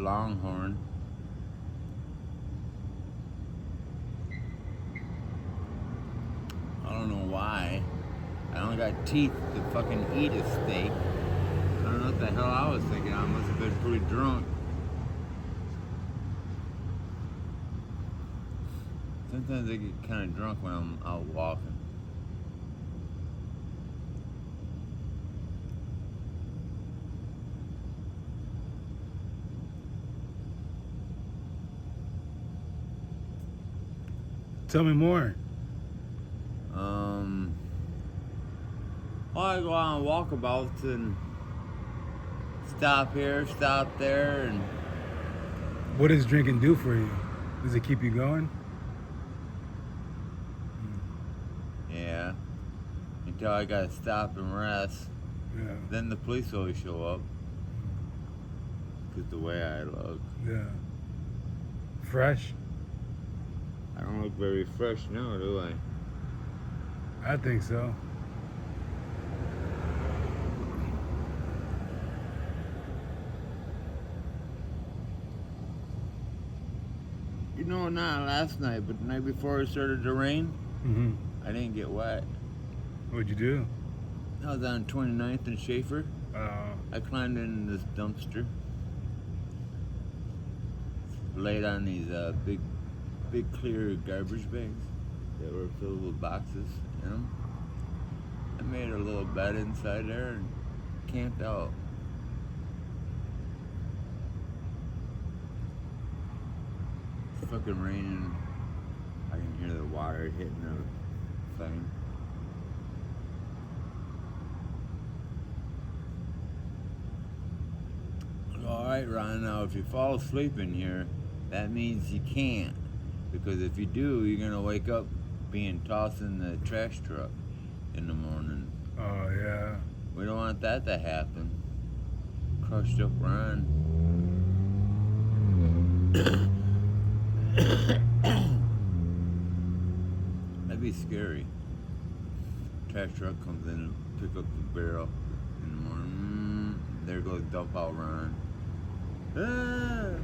longhorn. I don't know why. I don't got teeth to fucking eat a steak. I don't know what the hell I was thinking. I must have been pretty drunk. Sometimes I get kind of drunk when I'm out walking. Tell me more. Well, I go on walkabouts and stop here, stop there, and What does drinking do for you? Does it keep you going? yeah, until I gotta stop and rest. Yeah. Then the police always show up. Because the way I look. Yeah. Fresh? I don't look very fresh now, do I? I think so. You know, not last night, but the night before it started to rain, Mm-hmm. I didn't get wet. What'd you do? I was on 29th and Schaefer. I climbed in this dumpster. Laid on these big clear garbage bags that were filled with boxes in them. I made a little bed inside there and camped out. It's fucking raining. I can hear the water hitting the thing. Alright, Ron, now if you fall asleep in here, that means you can't. Because if you do, you're gonna wake up being tossed in the trash truck in the morning. Oh, yeah. We don't want that to happen. Crushed up Ron. That'd be scary. Trash truck comes in and pick up the barrel in the morning. There goes dump out Ron. Ah.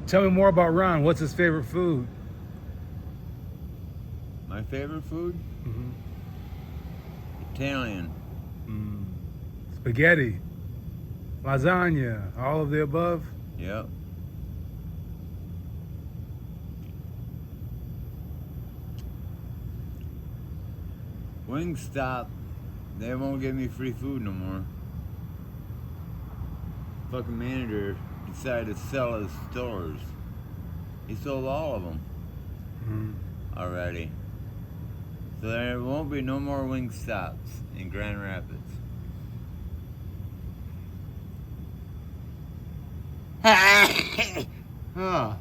Tell me more about Ron. What's his favorite food? My favorite food? Mm-hmm. Italian. Spaghetti, lasagna, all of the above? Yep. Wingstop, they won't give me free food no more. Fucking manager decided to sell his stores. He sold all of them already. So there won't be no more Wingstops in Grand Rapids. Huh.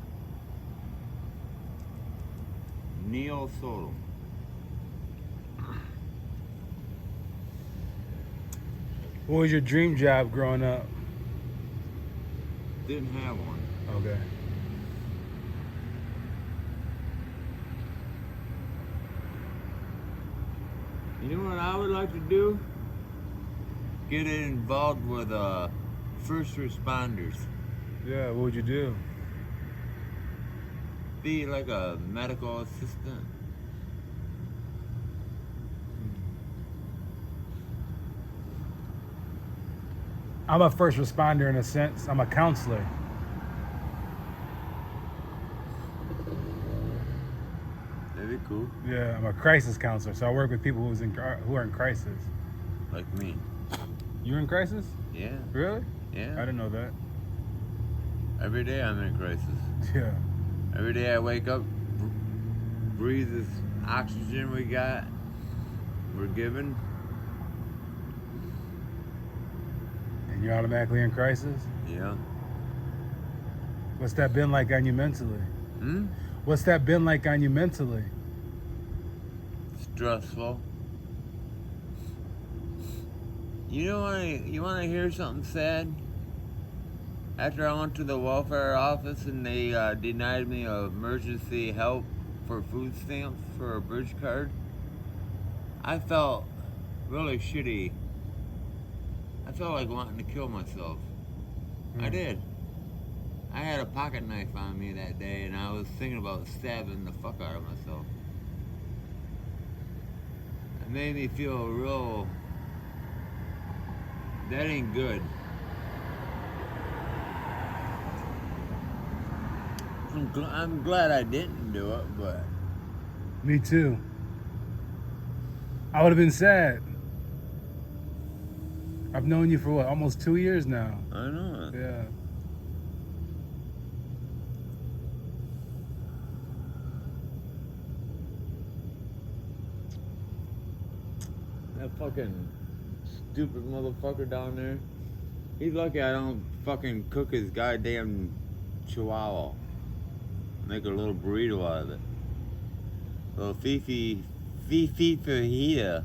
Neil Soto. What was your dream job growing up? Didn't have one. Okay. You know what I would like to do? Get involved with first responders. Yeah, what would you do? Be like a medical assistant. I'm a first responder in a sense. I'm a counselor. That'd be cool. Yeah, I'm a crisis counselor. So I work with people who are in crisis. Like me. You're in crisis? Yeah. Really? Yeah. I didn't know that. Every day I'm in crisis. Yeah. Every day I wake up, breathe this oxygen we're given. And you're automatically in crisis? Yeah. What's that been like on you mentally? What's that been like on you mentally? Stressful. You want to hear something sad? After I went to the welfare office and they denied me emergency help for food stamps for a bridge card, I felt really shitty. I felt like wanting to kill myself. I did. I had a pocket knife on me that day, and I was thinking about stabbing the fuck out of myself. It made me feel real. That ain't good. I'm glad I didn't do it, but. Me too. I would have been sad. I've known you for what, almost 2 years now. I know it. Yeah. That fucking stupid motherfucker down there. He's lucky I don't fucking cook his goddamn chihuahua. Make a little burrito out of it. Little Fifi fajita.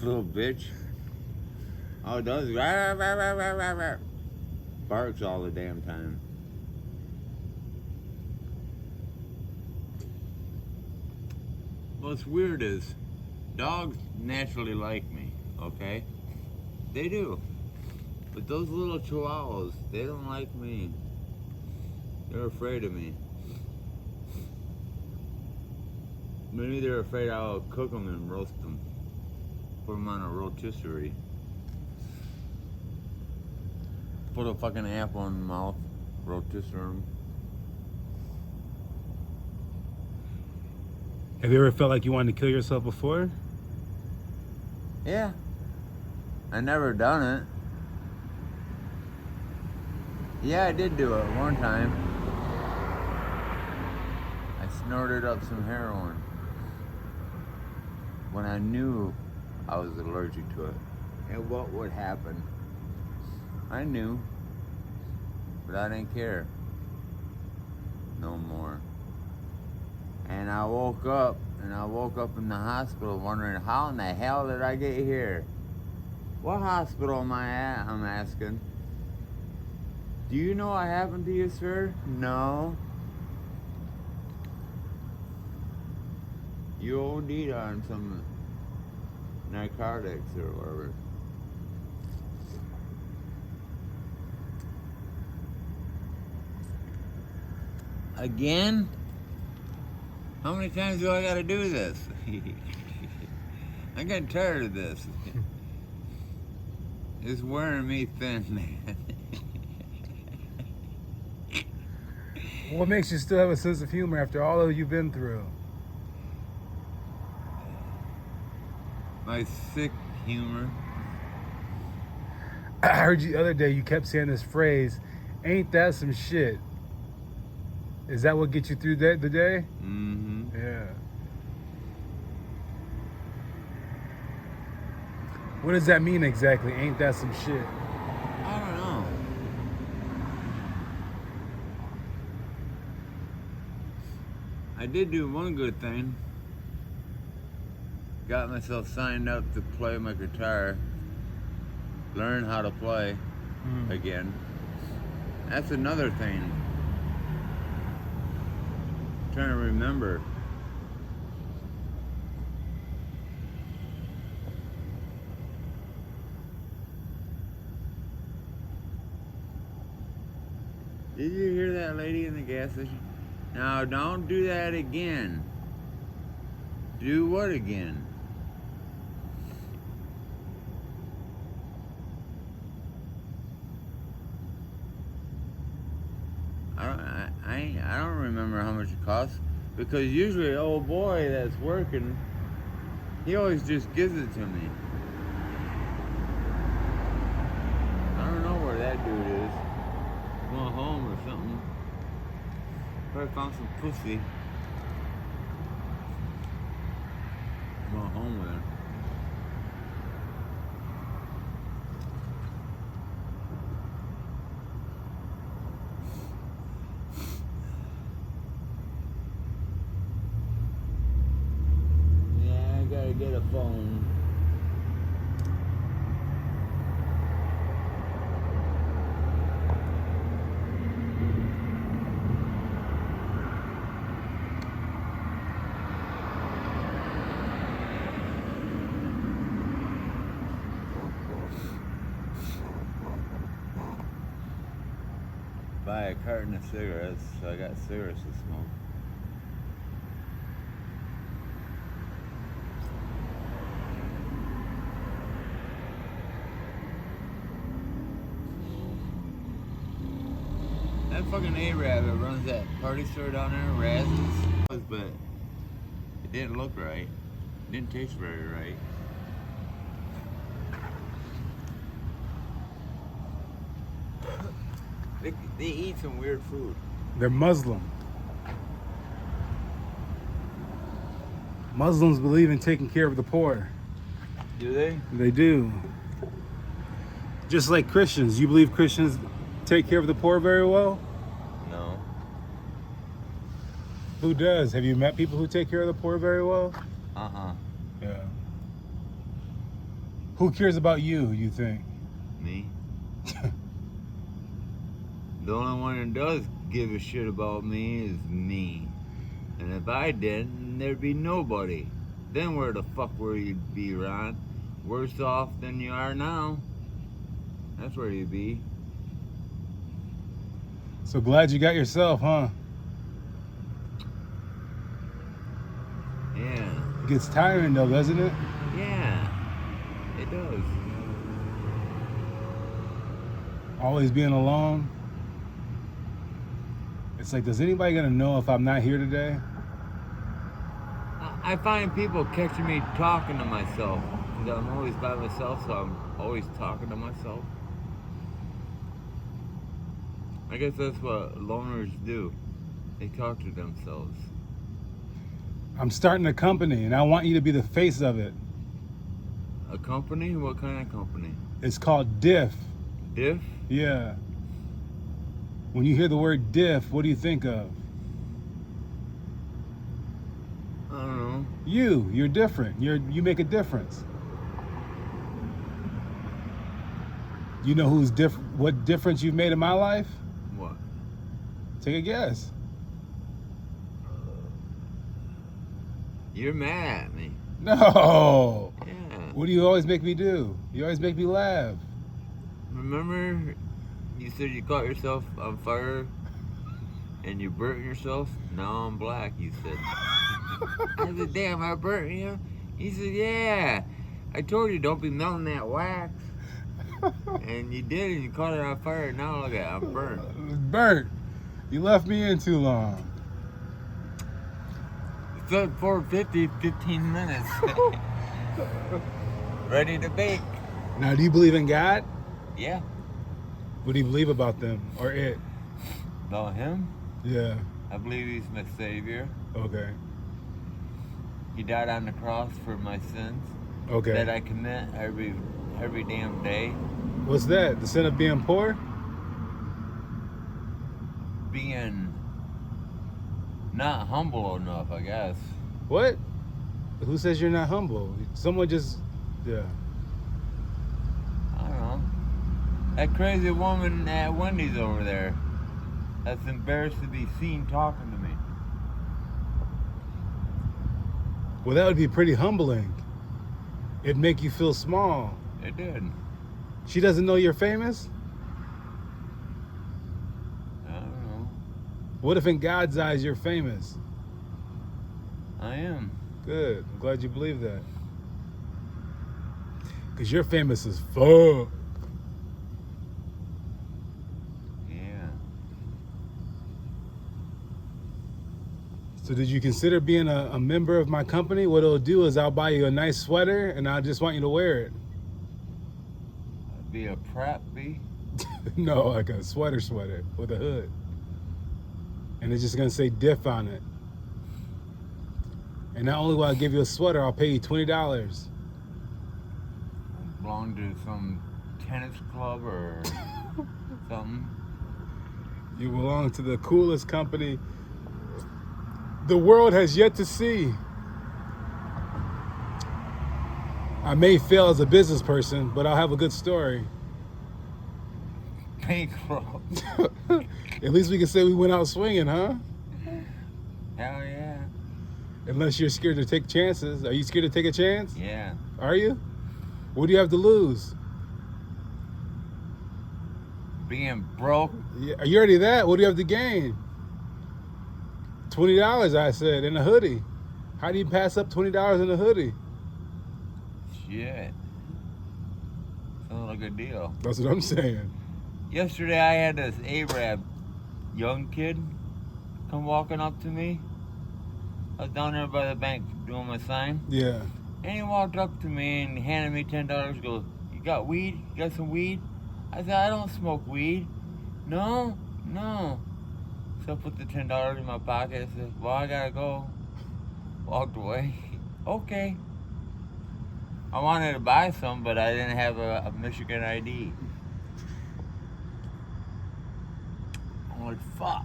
Little bitch. All it does is rah, rah, rah, rah, rah, rah. Barks all the damn time. What's weird is dogs naturally like me, okay? They do. But those little chihuahuas, they don't like me. They're afraid of me. Maybe they're afraid I'll cook them and roast them. Put them on a rotisserie. Put a fucking apple in the mouth, rotisserie them. Have you ever felt like you wanted to kill yourself before? Yeah. I never done it. Yeah, I did do it one time. I snorted up some heroin when I knew I was allergic to it and what would happen. I knew, but I didn't care no more. And I woke up in the hospital wondering, how in the hell did I get here? What hospital am I at? I'm asking. Do you know what happened to you, sir? No. You OD'd on some narcotics or whatever. Again? How many times do I gotta do this? I'm getting tired of this. It's wearing me thin, man. What makes you still have a sense of humor after all that you've been through? My sick humor. I heard you the other day, you kept saying this phrase, ain't that some shit? Is that what gets you through the day? Mm-hmm. Yeah. What does that mean exactly? Ain't that some shit? I don't know. I did do one good thing. Got myself signed up to play my guitar. Learn how to play again. That's another thing. I'm trying to remember. Did you hear that lady in the gas station? Now, don't do that again. Do what again? I don't remember how much it costs, because usually the old boy that's working, he always just gives it to me. I don't know where that dude is. Going home or something. Probably found some pussy. Going home with him. Yeah, I gotta get a phone. buy a carton of cigarettes, so I got cigarettes to smoke. That fucking A-Rab that runs that party store down there, Raz's, but it didn't look right. It didn't taste very right. They eat some weird food. They're Muslim. Muslims believe in taking care of the poor. Do they? They do. Just like Christians. You believe Christians take care of the poor very well? No. Who does? Have you met people who take care of the poor very well? Yeah. Who cares about you think? Me. The only one that does give a shit about me is me. And if I didn't, there'd be nobody. Then where the fuck would you be, Ron? Worse off than you are now. That's where you'd be. So glad you got yourself, huh? Yeah. It gets tiring though, doesn't it? Yeah. It does. Always being alone. It's like, does anybody gonna know if I'm not here today? I find people catching me talking to myself. Because I'm always by myself, so I'm always talking to myself. I guess that's what loners do. They talk to themselves. I'm starting a company and I want you to be the face of it. A company? What kind of company? It's called Diff. Diff? Yeah. When you hear the word diff, what do you think of? I don't know. You're different. You make a difference. You know what difference you've made in my life? What? Take a guess. You're mad at me. No. Yeah. What do you always make me do? You always make me laugh. Remember you said you caught yourself on fire and you burnt yourself? Now I'm black, you said. I said, damn, I burnt you? He said, yeah. I told you don't be melting that wax. And you did, and you caught it on fire, and now look at it, I'm burnt. It's burnt. You left me in too long. It's at 4:50, 15 minutes. Ready to bake. Now, do you believe in God? Yeah. What do you believe about them or it? About him? Yeah. I believe he's my savior. Okay. He died on the cross for my sins. Okay. That I commit every damn day. What's that? The sin of being poor? Being not humble enough, I guess. What? Who says you're not humble? Someone just, yeah. I don't know. That crazy woman at Wendy's over there that's embarrassed to be seen talking to me. Well, that would be pretty humbling. It'd make you feel small. It did. She doesn't know you're famous? I don't know. What if in God's eyes you're famous? I am. Good. I'm glad you believe that. Because you're famous as fuck. Yeah. So did you consider being a member of my company? What it'll do is I'll buy you a nice sweater and I just want you to wear it. I'd be a prep bee. No, like a sweater with a hood. And it's just gonna say Diff on it. And not only will I give you a sweater, I'll pay you $20. I belong to some tennis club or something. You belong to the coolest company the world has yet to see. I may fail as a business person, but I'll have a good story. Bankrupt. At least we can say we went out swinging, huh? Hell yeah. Unless you're scared to take chances. Are you scared to take a chance? Yeah. Are you? What do you have to lose? being broke. Yeah, you already that. What do you have to gain? $20, I said, in a hoodie. How do you pass up $20 in a hoodie? Shit. Sounds like a deal. That's what I'm saying. Yesterday I had this Arab young kid come walking up to me. I was down there by the bank doing my sign. Yeah. And he walked up to me and handed me $10. Goes, "You got weed? You got some weed?" I said, "I don't smoke weed." No. So I put the $10 in my pocket. I said, "Well, I gotta go." Walked away. Okay. I wanted to buy some, but I didn't have a Michigan ID. I'm like, fuck.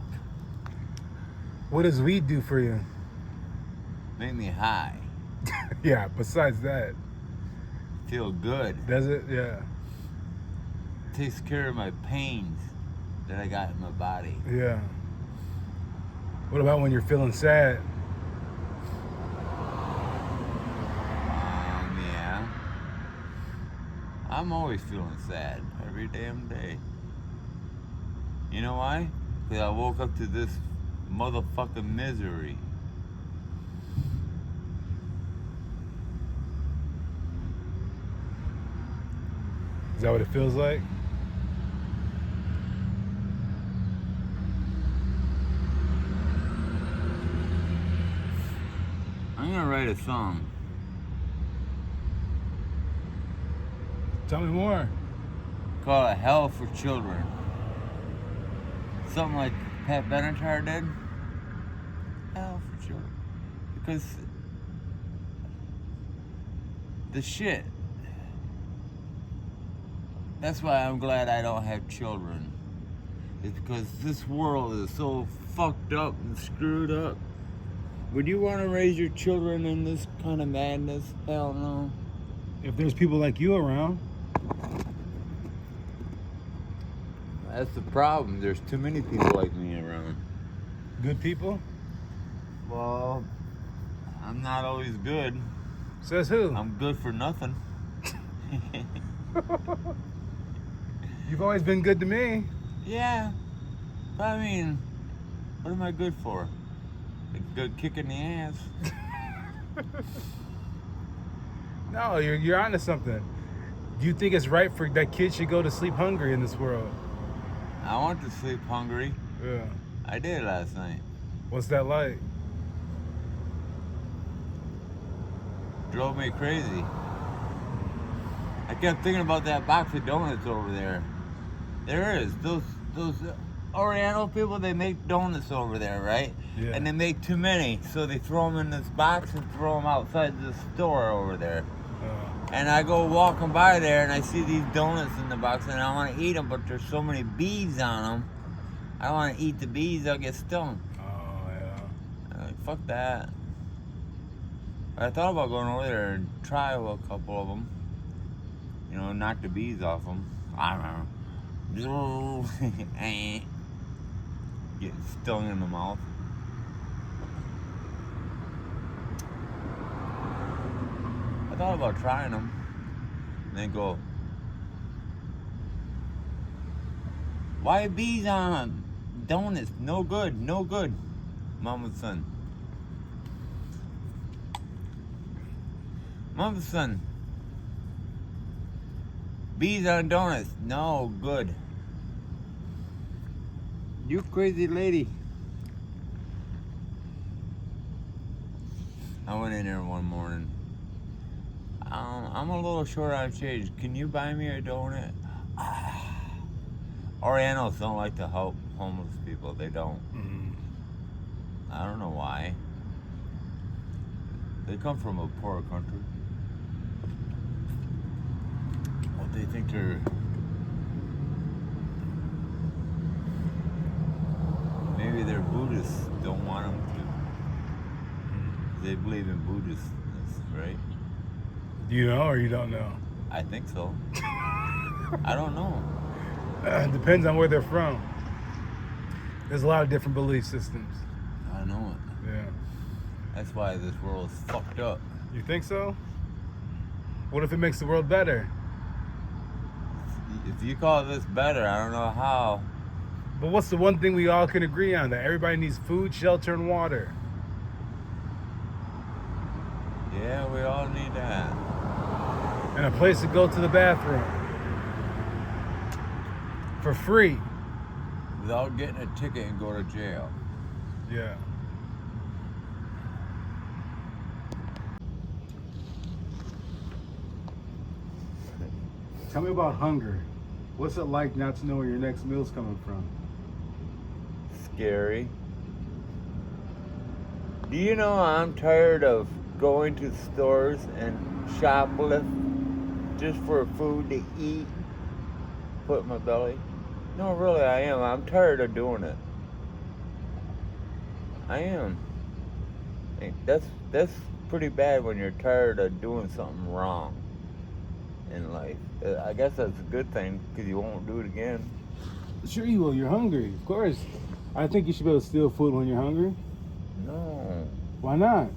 What does weed do for you? Make me high. Yeah, besides that. Feel good. Does it? Yeah. Takes care of my pains that I got in my body. Yeah. What about when you're feeling sad? Yeah. I'm always feeling sad every damn day. You know why? Because I woke up to this motherfucking misery. Is that what it feels like? I'm gonna write a song. Tell me more. Called it Hell for Children. Something like Pat Benatar did. Hell for Children. Because the shit. That's why I'm glad I don't have children. It's because this world is so fucked up and screwed up. Would you want to raise your children in this kind of madness? Hell no. If there's people like you around. That's the problem. There's too many people like me around. Good people? Well, I'm not always good. Says who? I'm good for nothing. You've always been good to me. Yeah. But I mean, what am I good for? A good kick in the ass. No, you're onto something. Do you think it's right for that kids should go to sleep hungry in this world? I want to sleep hungry. Yeah. I did last night. What's that like? Drove me crazy. I kept thinking about that box of donuts over there. There is. Those Oriental people, they make donuts over there, right? Yeah. And they make too many, so they throw them in this box and throw them outside the store over there. And I go walking by there and I see these donuts in the box and I want to eat them, but there's so many bees on them. I don't want to eat the bees, I'll get stung. Oh, yeah. I'm like, fuck that. But I thought about going over there and try a couple of them. You know, knock the bees off them. I don't know. Get stung in the mouth. I thought about trying them. And then go, why bees on donuts? No good, no good. Mama's son. Mama's son. Bees on donuts. No good. You crazy lady. I went in there one morning. I'm a little short on change. Can you buy me a donut? Orientals don't like to help homeless people. They don't. Mm. I don't know why. They come from a poor country. What they think they're... Maybe they're Buddhists. Don't want them to. They believe in Buddhists, right? Do you know or you don't know? I think so. I don't know. Depends on where they're from. There's a lot of different belief systems. I know it. Yeah. That's why this world is fucked up. You think so? What if it makes the world better? if you call this better, I don't know how. But what's the one thing we all can agree on? That everybody needs food, shelter, and water. Yeah, we all need that. And a place to go to the bathroom. For free. Without getting a ticket and go to jail. Yeah. Tell me about hunger. What's it like not to know where your next meal's coming from? Scary. Do you know I'm tired of going to stores and shoplift just for food to eat, put in my belly? No, really, I am. I'm tired of doing it. I am. That's pretty bad when you're tired of doing something wrong in life. I guess that's a good thing because you won't do it again. Sure you will. You're hungry. Of course. I think you should be able to steal food when you're hungry. No, Why not?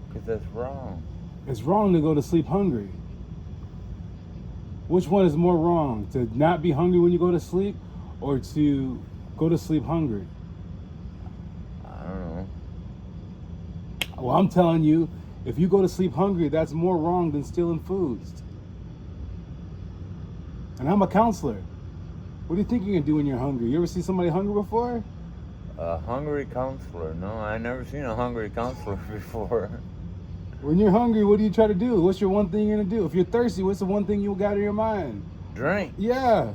because that's wrong. It's wrong to go to sleep hungry. Which one is more wrong? To not be hungry when you go to sleep or to go to sleep hungry? I don't know. Well, I'm telling you, if you go to sleep hungry, that's more wrong than stealing food. And I'm a counselor. What do you think you're gonna do when you're hungry? You ever see somebody hungry before? A hungry counselor? No, I never seen a hungry counselor before. When you're hungry, what do you try to do? What's your one thing you're gonna do? If you're thirsty, what's the one thing you got in your mind? Drink. Yeah.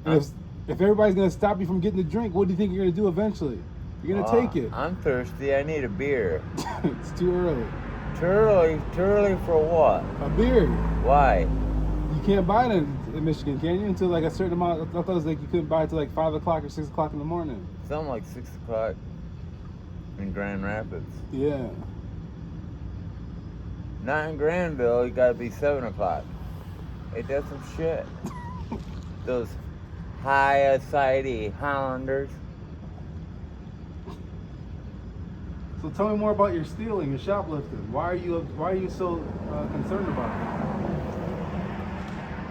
If everybody's gonna stop you from getting the drink, what do you think you're gonna do eventually? You're gonna take it. I'm thirsty. I need a beer. It's too early. Too early? Too early for what? A beer. Why? You can't buy it in Michigan, can you? Until like a certain amount. I thought it was like you couldn't buy it till like 5 o'clock or 6 o'clock in the morning. Something like 6 o'clock in Grand Rapids. Yeah. Not in Granville. You gotta be 7 o'clock. Ain't that some shit? Those high society Hollanders. So tell me more about your stealing, your shoplifting. Why are you so concerned about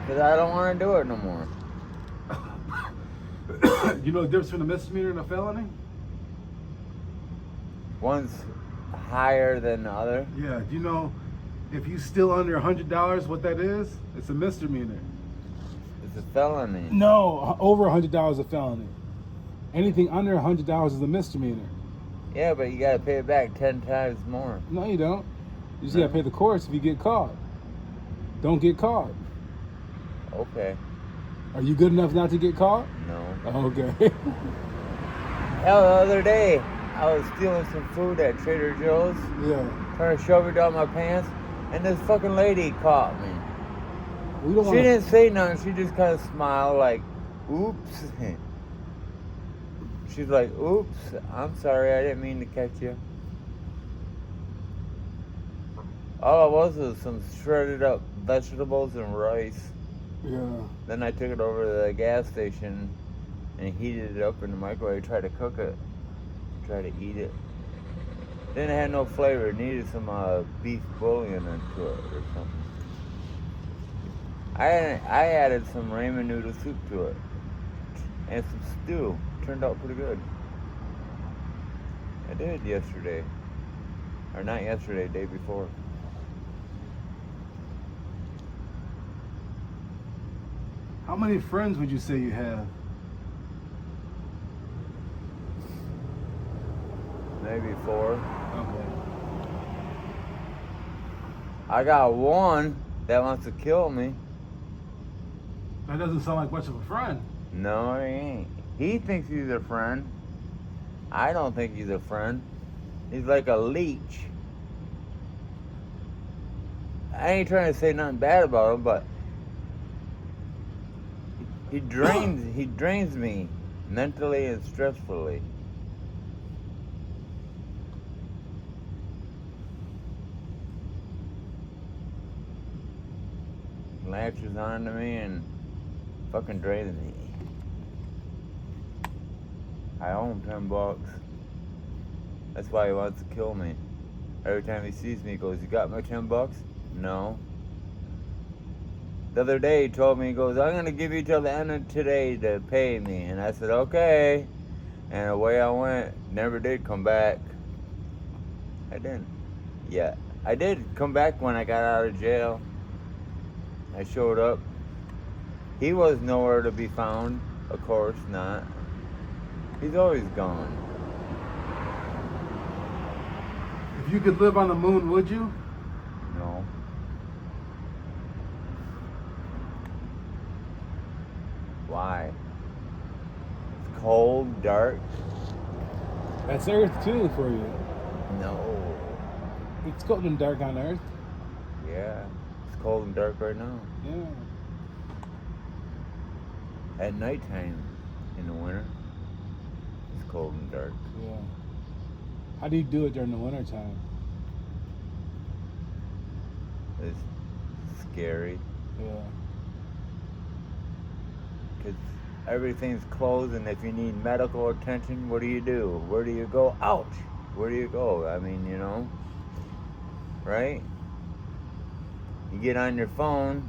Because I don't want to do it no more. it? You know the difference between a misdemeanor and a felony? One's higher than the other. Yeah. Do you know if you steal under $100, what that is? It's a misdemeanor. It's a felony. No, over $100 is a felony. Anything under $100 is a misdemeanor. Yeah, but you gotta pay it back 10 times more. No, you don't. You just gotta pay the courts if you get caught. Don't get caught. Okay. Are you good enough not to get caught? No. Oh, okay. Hell, the other day, I was stealing some food at Trader Joe's, Yeah. trying to shove it down my pants, and this fucking lady caught me. We don't She wanna... didn't say nothing, she just kind of smiled like, oops. She's like, oops, I'm sorry, I didn't mean to catch you. All it was some shredded up vegetables and rice. Yeah. Then I took it over to the gas station and heated it up in the microwave, tried to cook it, tried to eat it. Then it had no flavor, it needed some beef bouillon into it or something. I added some ramen noodle soup to it and some stew. Turned out pretty good. I did yesterday. Or not yesterday, day before. How many friends would you say you have? Maybe 4. Okay. I got one that wants to kill me. That doesn't sound like much of a friend. No, he ain't. He thinks he's a friend. I don't think he's a friend. He's like a leech. I ain't trying to say nothing bad about him, but he drains me mentally and stressfully. Latches onto me and fucking drains me. I owe him $10. That's why he wants to kill me. Every time he sees me, he goes, "You got my $10? No. the other day he told me, he goes, I'm going to give you till the end of today to pay me. And I said, okay. And away I went. Never did come back. I didn't. Yeah. I did come back when I got out of jail. I showed up. He was nowhere to be found. Of course not. He's always gone. If you could live on the moon, would you? No. Why? It's cold, dark. That's Earth too for you. No. It's cold and dark on Earth. Yeah. It's cold and dark right now. Yeah. At nighttime in the winter, it's cold and dark. Yeah. How do you do it during the winter time? It's scary Yeah. because everything's closed, and if you need medical attention, what do? Where do you go? Ouch! Where do you go? I mean, you know, right? You get on your phone,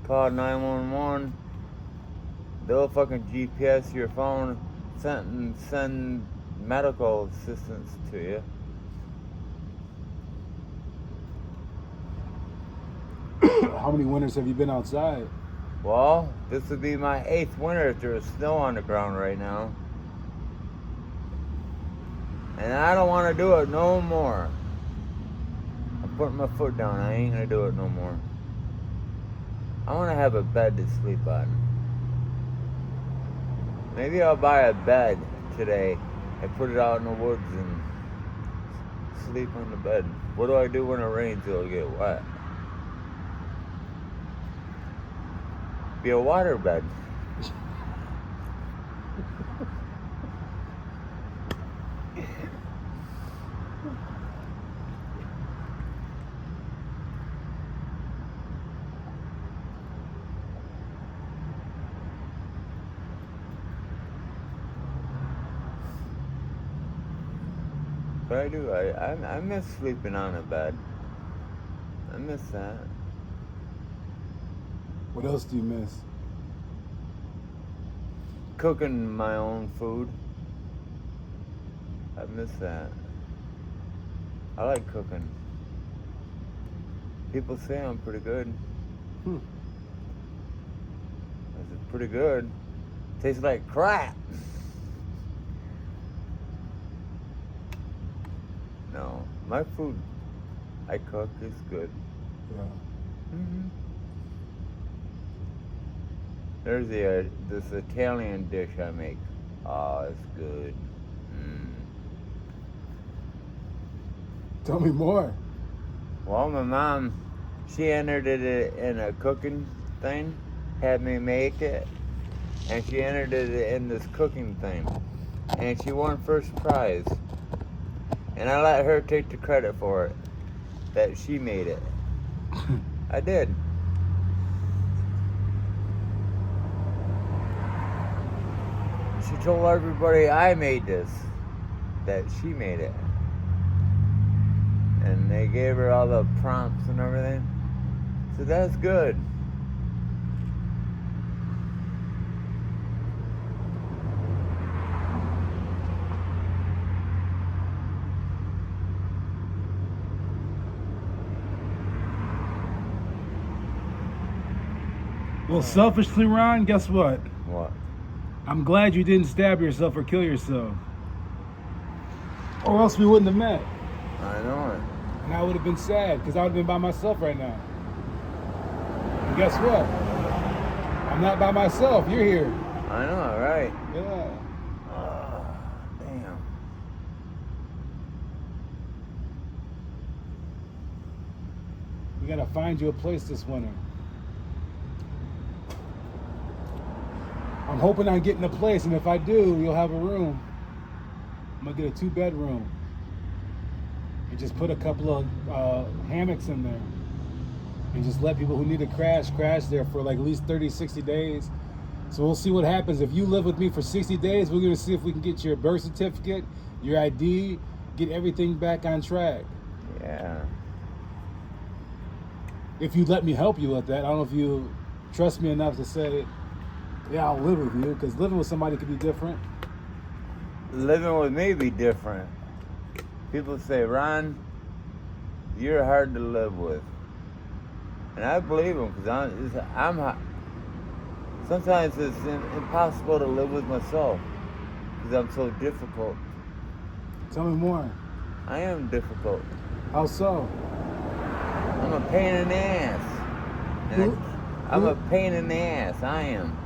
call 911, they'll fucking GPS your phone, send medical assistance to you. How many winters have you been outside? Well, this would be my 8th winter if there was snow on the ground right now. And I don't want to do it no more. I'm putting my foot down. I ain't going to do it no more. I want to have a bed to sleep on. Maybe I'll buy a bed today and put it out in the woods and sleep on the bed. What do I do when it rains? It'll get wet. Be a water bed. But I do. I miss sleeping on a bed. I miss that. What else do you miss? Cooking my own food. I miss that. I like cooking. People say I'm pretty good. I said, pretty good. Tastes like crap. No, my food I cook is good. Yeah. Mm-hmm. There's this Italian dish I make. Oh, it's good. Tell me more. Well, my mom, she entered it in a cooking thing, had me make it, and she entered it in this cooking thing, and she won first prize. And I let her take the credit for it, that she made it. I did. She told everybody I made this, that she made it. And they gave her all the prompts and everything. So that's good. Well, selfishly, Ron, guess what? What? I'm glad you didn't stab yourself or kill yourself. Or else we wouldn't have met. I know it. And I would have been sad because I would have been by myself right now. And guess what? I'm not by myself. You're here. I know, right? Yeah. Damn. We gotta find you a place this winter. I'm hoping on getting a place, and if I do, you'll have a room. I'm gonna get a 2-bedroom. And just put a couple of hammocks in there. And just let people who need to crash there for like at least 30, 60 days. So we'll see what happens. If you live with me for 60 days, we're gonna see if we can get your birth certificate, your ID, get everything back on track. Yeah. If you let me help you with that. I don't know if you trust me enough to say, yeah, I'll live with you, because living with somebody could be different. Living with me be different. People say, Ron, you're hard to live with. And I believe them, because sometimes it's impossible to live with myself, because I'm so difficult. Tell me more. I am difficult. How so? I'm a pain in the ass. And I'm a pain in the ass. I am.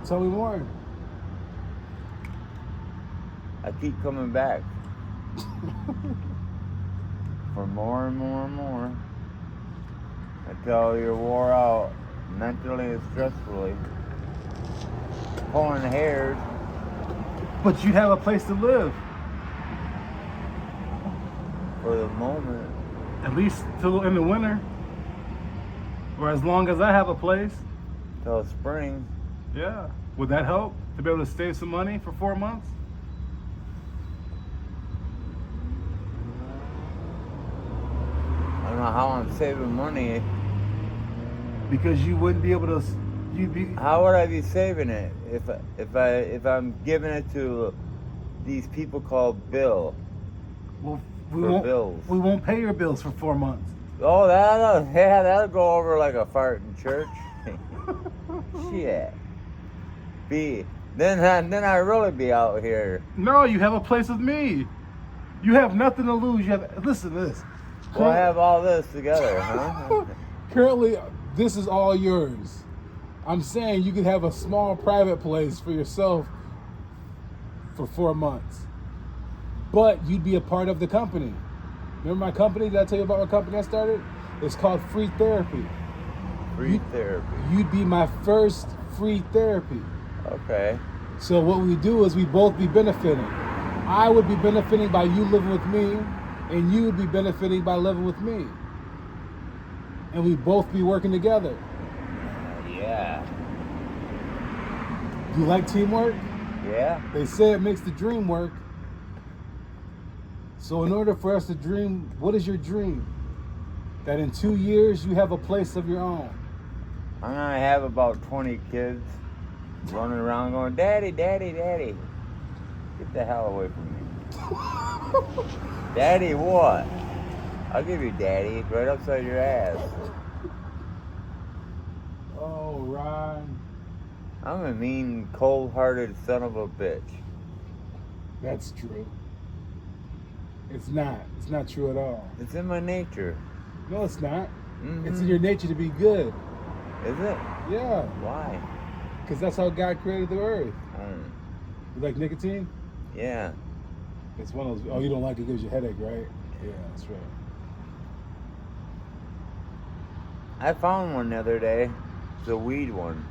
Tell me more. I keep coming back for more and more and more until you're wore out mentally and stressfully, pulling hairs. But you have a place to live. For the moment. At least till in the winter. Or as long as I have a place. Till spring. Yeah. Would that help? To be able to save some money for 4 months? I don't know how I'm saving money. Because you wouldn't be able to. How would I be saving it if I'm giving it to these people called Bill? Well, bills. We won't pay your bills for 4 months. Oh, that'll go over like a fart in church. Shit. Then I really be out here. No, you have a place with me. You have nothing to lose. Listen to this. We'll have all this together, huh? Currently, this is all yours. I'm saying you could have a small private place for yourself for 4 months. But you'd be a part of the company. Remember my company? Did I tell you about my company I started? It's called Free Therapy. Free Therapy. You'd be my first free therapy. Okay. So what we do is we both be benefiting. I would be benefiting by you living with me, and you would be benefiting by living with me. And we both be working together. Yeah. Do you like teamwork? Yeah. They say it makes the dream work. So in order for us to dream, what is your dream? That in 2 years you have a place of your own. I'm gonna have about 20 kids running around going, Daddy, Daddy, Daddy. Get the hell away from me. Daddy what? I'll give you Daddy right upside your ass. Oh, Ron. I'm a mean, cold-hearted son of a bitch. That's true. It's not. It's not true at all. It's in my nature. No, it's not. Mm-hmm. It's in your nature to be good. Is it? Yeah. Why? Because that's how God created the earth. Mm. You like nicotine? Yeah. It's one of those. Oh, you don't like it, gives you a headache, right? Yeah, that's right. I found one the other day. It's a weed one.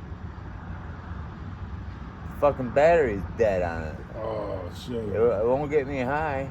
The fucking battery's dead on it. Oh, shit. It won't get me high.